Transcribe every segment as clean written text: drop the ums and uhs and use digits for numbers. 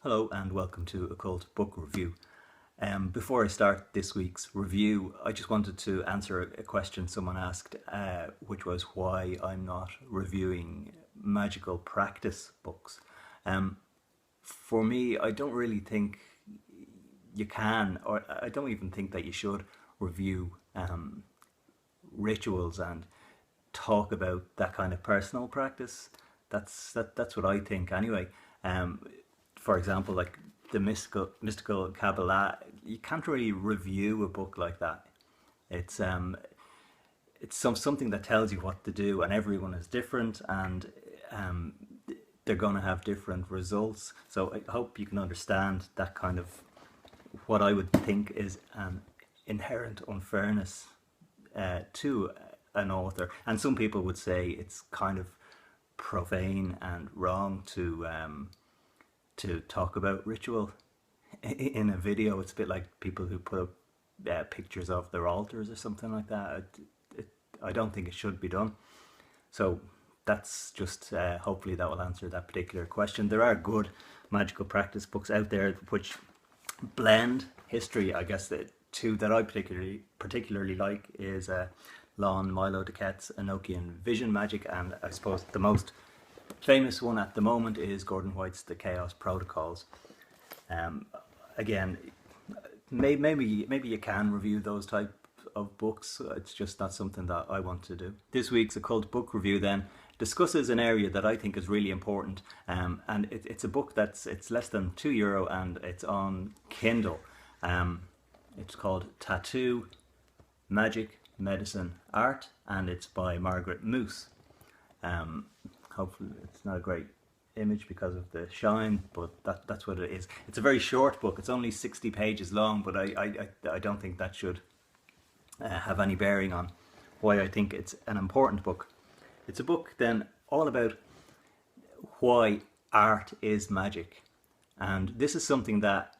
Hello and welcome to Occult Book Review. Before I start this week's review, I just wanted to answer a question someone asked, which was why I'm not reviewing magical practice books. For me, I don't really think you can, or I don't even think that you should review rituals and talk about that kind of personal practice. That's what I think anyway. For example, like the mystical Kabbalah, you can't really review a book like that. It's something that tells you what to do, and everyone is different, and um, they're going to have different results. So I hope you can understand that kind of what I would think is an inherent unfairness to an author, and some people would say it's kind of profane and wrong to talk about ritual in a video. It's a bit like people who put up pictures of their altars or something like that. I don't think it should be done. So that's just hopefully that will answer that particular question. There are good magical practice books out there which blend history. I guess the two that I particularly like is Lon Milo DeKett's Enochian Vision Magic, and I suppose the most famous one at the moment is Gordon White's The Chaos Protocols. Again, maybe you can review those type of books. It's just not something that I want to do. This week's Occult Book Review then discusses an area that I think is really important, and it's a book it's less than €2 and it's on Kindle. It's called Tattoo, Magic, Medicine, Art, and it's by Margaret Moose. Hopefully it's not a great image because of the shine, but that's what it is. It's a very short book. It's only 60 pages long, but I don't think that should have any bearing on why I think it's an important book. It's a book then all about why art is magic, and this is something that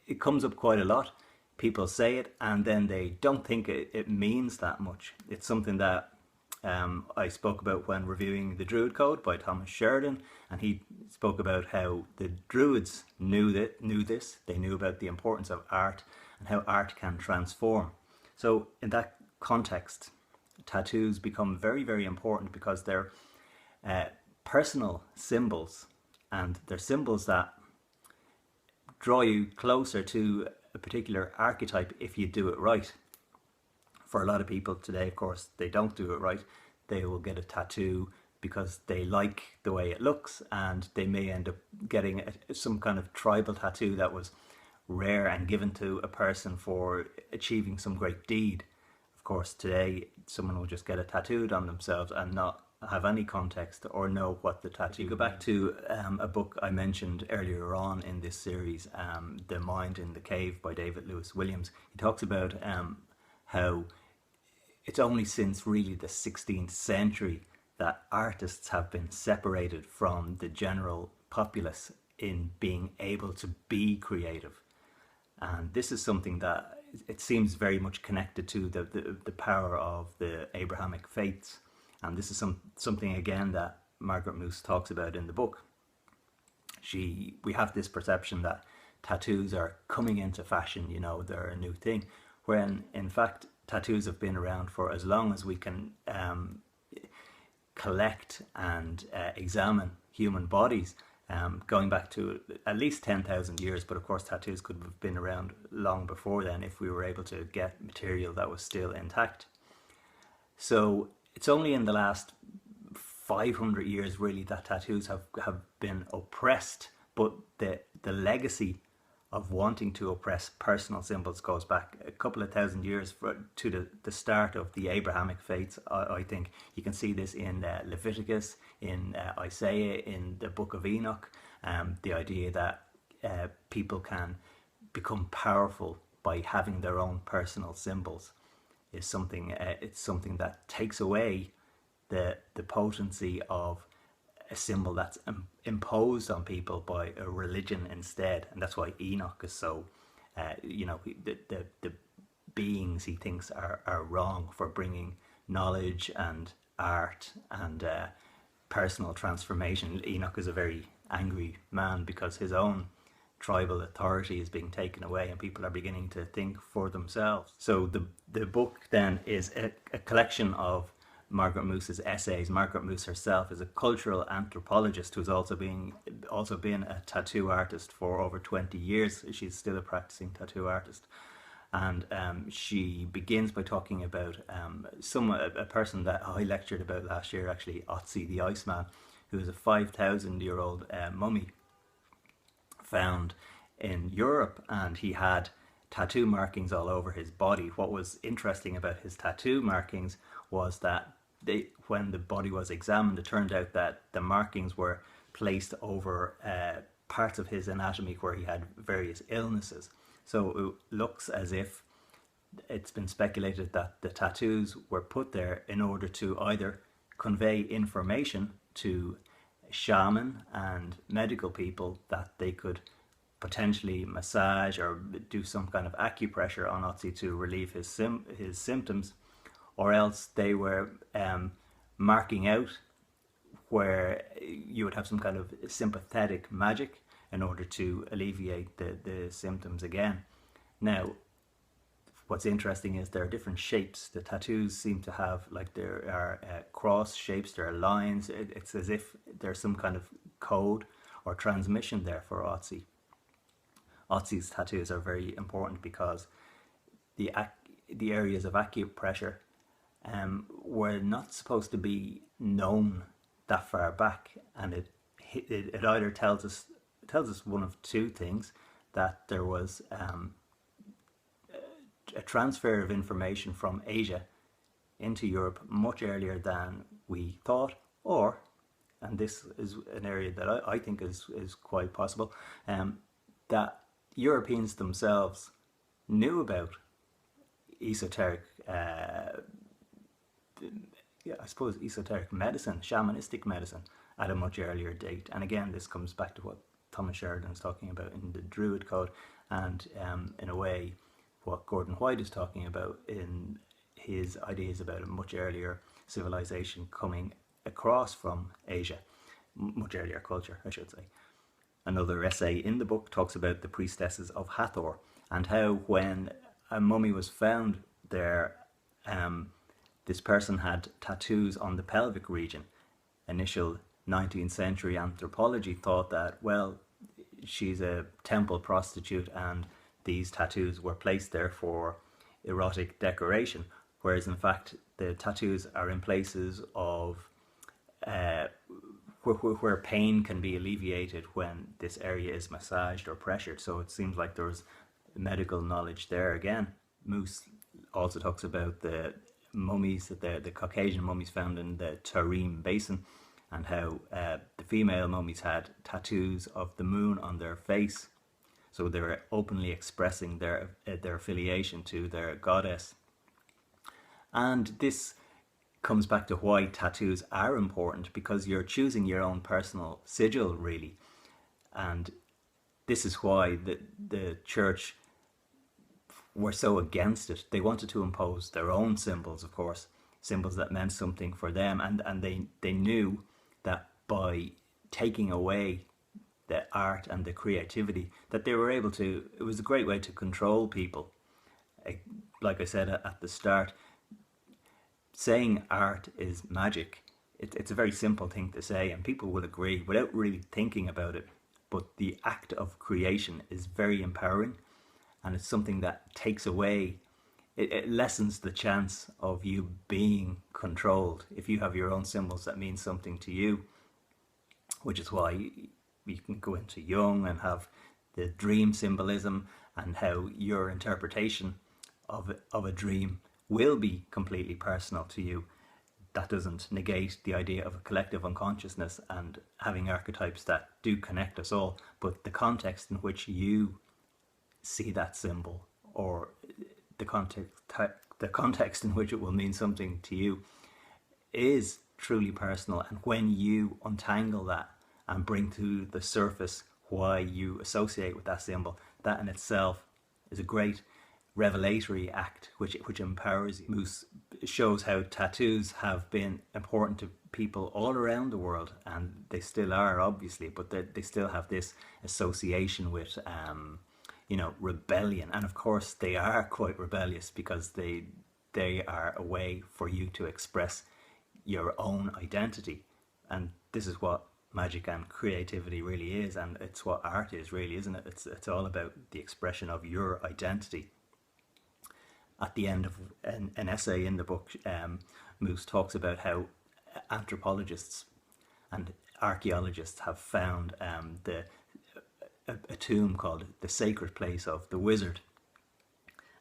it comes up quite a lot. People say it and then they don't think it means that much. It's something that I spoke about when reviewing The Druid Code by Thomas Sheridan, and he spoke about how the Druids knew this. They knew about the importance of art and how art can transform. So in that context, tattoos become very, very important because they're personal symbols, and they're symbols that draw you closer to a particular archetype if you do it right. For a lot of people today, of course, they don't do it right. They will get a tattoo because they like the way it looks, and they may end up getting some kind of tribal tattoo that was rare and given to a person for achieving some great deed. Of course, today someone will just get a tattooed on themselves and not have any context or know what the tattoo. If you go back to a book I mentioned earlier on in this series, The Mind in the Cave by David Lewis Williams, he talks about how it's only since really the 16th century that artists have been separated from the general populace in being able to be creative. And this is something that it seems very much connected to the power of the Abrahamic faiths. And this is something again that Margaret Moose talks about in the book. We have this perception that tattoos are coming into fashion, they're a new thing, when in fact tattoos have been around for as long as we can collect and examine human bodies, going back to at least 10,000 years. But of course tattoos could have been around long before then if we were able to get material that was still intact. So it's only in the last 500 years really that tattoos have been oppressed, but the legacy of wanting to oppress personal symbols goes back a couple of thousand years to the start of the Abrahamic faiths. I think you can see this in Leviticus, in Isaiah, in the book of Enoch. The idea that people can become powerful by having their own personal symbols is something. It's something that takes away the potency of a symbol that's imposed on people by a religion instead. And that's why Enoch is so the beings he thinks are wrong for bringing knowledge and art and personal transformation. Enoch is a very angry man because his own tribal authority is being taken away and people are beginning to think for themselves. So the book then is a collection of Margaret Moose's essays. Margaret Moose herself is a cultural anthropologist who's also been a tattoo artist for over 20 years. She's still a practicing tattoo artist. And she begins by talking about a person that I lectured about last year, actually, Otzi the Iceman, who is a 5,000-year-old mummy found in Europe, and he had tattoo markings all over his body. What was interesting about his tattoo markings was that when the body was examined, it turned out that the markings were placed over parts of his anatomy where he had various illnesses. So it looks as if it's been speculated that the tattoos were put there in order to either convey information to shaman and medical people that they could potentially massage or do some kind of acupressure on Otzi to relieve his symptoms, or else they were marking out where you would have some kind of sympathetic magic in order to alleviate the symptoms again. Now, what's interesting is there are different shapes. The tattoos seem to have, like, there are cross shapes, there are lines. It's as if there's some kind of code or transmission there for Otzi. Otzi's tattoos are very important because the areas of acupressure were not supposed to be known that far back, and it either tells us one of two things: that there was a transfer of information from Asia into Europe much earlier than we thought, or, and this is an area that I think is quite possible, that Europeans themselves knew about esoteric, esoteric medicine, shamanistic medicine, at a much earlier date. And again, this comes back to what Thomas Sheridan is talking about in the Druid Code, and in a way what Gordon White is talking about in his ideas about a much earlier civilization coming across from Asia, much earlier culture, I should say. Another essay in the book talks about the priestesses of Hathor, and how when a mummy was found there, this person had tattoos on the pelvic region. Initial 19th century anthropology thought that, well, she's a temple prostitute and these tattoos were placed there for erotic decoration, whereas in fact the tattoos are in places of where pain can be alleviated when this area is massaged or pressured. So it seems like there's medical knowledge there again. Moose also talks about the mummies, the Caucasian mummies found in the Tarim Basin, and how the female mummies had tattoos of the moon on their face. So they were openly expressing their affiliation to their goddess. And this comes back to why tattoos are important, because you're choosing your own personal sigil, really. And this is why the church were so against it. They wanted to impose their own symbols, of course, symbols that meant something for them, and they knew that by taking away the art and the creativity, that they were able to, it was a great way to control people. Like I said at the start, saying art is magic, it's a very simple thing to say, and people will agree without really thinking about it, but the act of creation is very empowering, and it's something that takes away, it lessens the chance of you being controlled if you have your own symbols that mean something to you, which is why you can go into Jung and have the dream symbolism, and how your interpretation of a dream will be completely personal to you. That doesn't negate the idea of a collective unconsciousness and having archetypes that do connect us all, but the context in which you see that symbol, or the context in which it will mean something to you, is truly personal. And when you untangle that and bring to the surface why you associate with that symbol, that in itself is a great revelatory act which empowers you. Moose shows how tattoos have been important to people all around the world, and they still are, obviously, but they still have this association with rebellion. And of course they are quite rebellious, because they are a way for you to express your own identity. And this is what magic and creativity really is, and it's what art is, really, isn't it? It's all about the expression of your identity. At the end of an essay in the book, Moose talks about how anthropologists and archaeologists have found a tomb called the Sacred Place of the Wizard,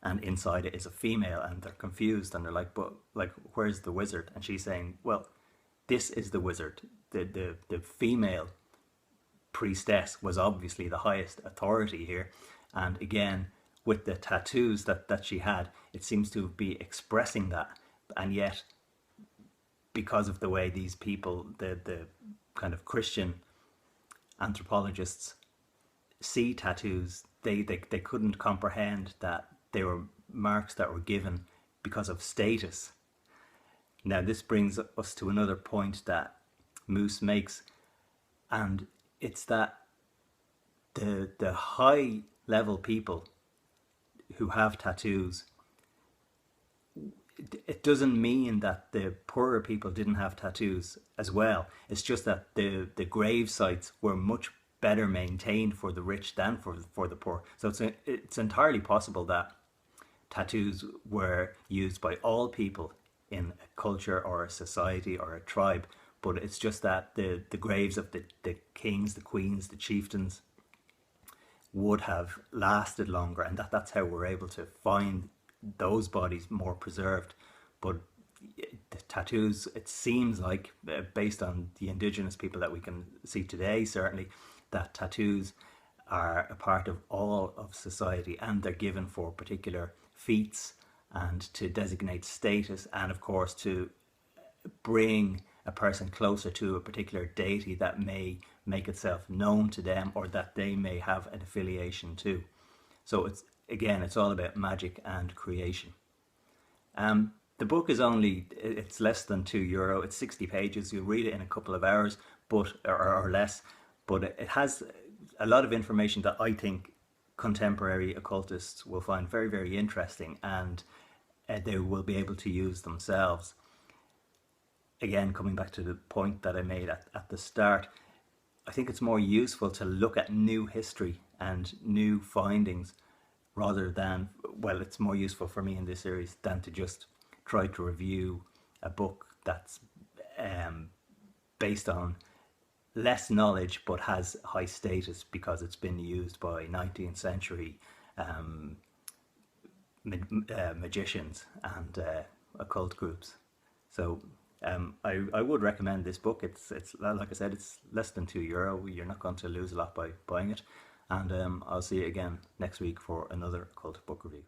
and inside it is a female, and they're confused, and they're like, but like, where's the wizard? And she's saying, well, this is the wizard. The female priestess was obviously the highest authority here, and again, with the tattoos that she had, it seems to be expressing that. And yet, because of the way these people, the kind of Christian anthropologists, see tattoos, they couldn't comprehend that they were marks that were given because of status. Now this brings us to another point that Moose makes, and it's that the high level people who have tattoos, it doesn't mean that the poorer people didn't have tattoos as well. It's just that the grave sites were much better maintained for the rich than for the poor. So it's entirely possible that tattoos were used by all people in a culture or a society or a tribe, but it's just that the graves of the kings, the queens, the chieftains would have lasted longer, and that's how we're able to find those bodies more preserved. But the tattoos, it seems like, based on the indigenous people that we can see today, certainly, that tattoos are a part of all of society, and they're given for particular feats and to designate status, and of course to bring a person closer to a particular deity that may make itself known to them, or that they may have an affiliation to. So it's all about magic and creation. The book is it's less than €2. It's 60 pages. You'll read it in a couple of hours, or less. But it has a lot of information that I think contemporary occultists will find very, very interesting, and they will be able to use themselves. Again, coming back to the point that I made at the start, I think it's more useful to look at new history and new findings, rather than, well, it's more useful for me in this series than to just try to review a book that's based on less knowledge but has high status because it's been used by 19th century magicians and occult groups. So I would recommend this book. It's like I said, it's less than €2. You're not going to lose a lot by buying it. And I'll see you again next week for another occult book review.